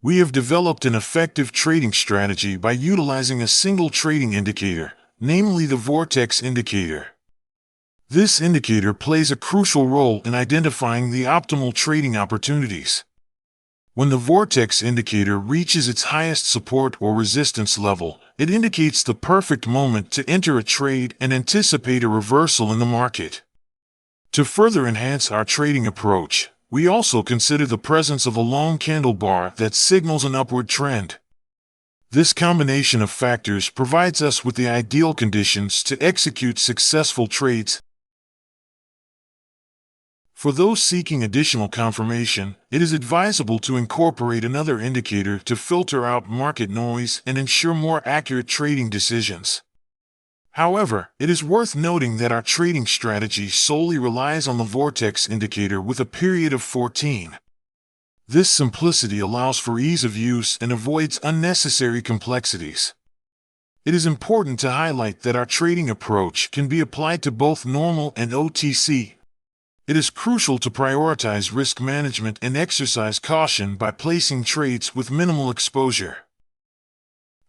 We have developed an effective trading strategy by utilizing a single trading indicator, namely the Vortex Indicator. This indicator plays a crucial role in identifying the optimal trading opportunities. When the Vortex Indicator reaches its highest support or resistance level, it indicates the perfect moment to enter a trade and anticipate a reversal in the market. To further enhance our trading approach, we also consider the presence of a long candle bar that signals an upward trend. This combination of factors provides us with the ideal conditions to execute successful trades. For those seeking additional confirmation, it is advisable to incorporate another indicator to filter out market noise and ensure more accurate trading decisions. However, it is worth noting that our trading strategy solely relies on the Vortex Indicator with a period of 14. This simplicity allows for ease of use and avoids unnecessary complexities. It is important to highlight that our trading approach can be applied to both normal and OTC. It is crucial to prioritize risk management and exercise caution by placing trades with minimal exposure.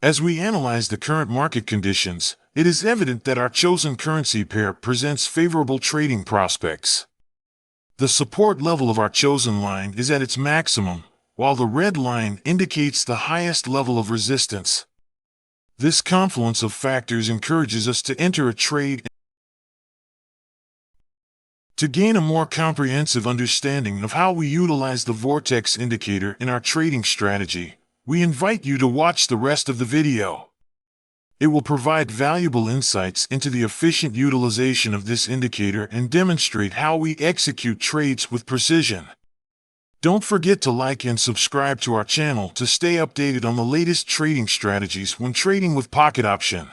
As we analyze the current market conditions, it is evident that our chosen currency pair presents favorable trading prospects. The support level of our chosen line is at its maximum, while the red line indicates the highest level of resistance. This confluence of factors encourages us to enter a trade. To gain a more comprehensive understanding of how we utilize the Vortex Indicator in our trading strategy, we invite you to watch the rest of the video. It will provide valuable insights into the efficient utilization of this indicator and demonstrate how we execute trades with precision. Don't forget to like and subscribe to our channel to stay updated on the latest trading strategies when trading with Pocket Option.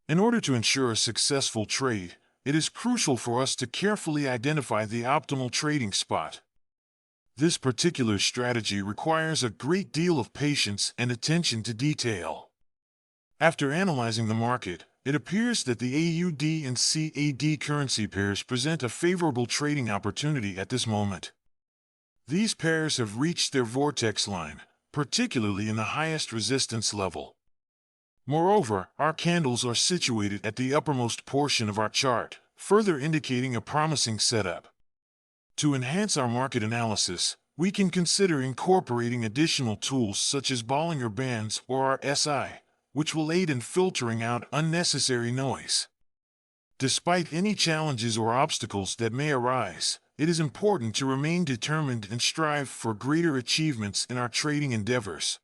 In order to ensure a successful trade, it is crucial for us to carefully identify the optimal trading spot. This particular strategy requires a great deal of patience and attention to detail. After analyzing the market, it appears that the AUD and CAD currency pairs present a favorable trading opportunity at this moment. These pairs have reached their vortex line, particularly in the highest resistance level. Moreover, our candles are situated at the uppermost portion of our chart, further indicating a promising setup. To enhance our market analysis, we can consider incorporating additional tools such as Bollinger Bands or our SI, which will aid in filtering out unnecessary noise. Despite any challenges or obstacles that may arise, it is important to remain determined and strive for greater achievements in our trading endeavors.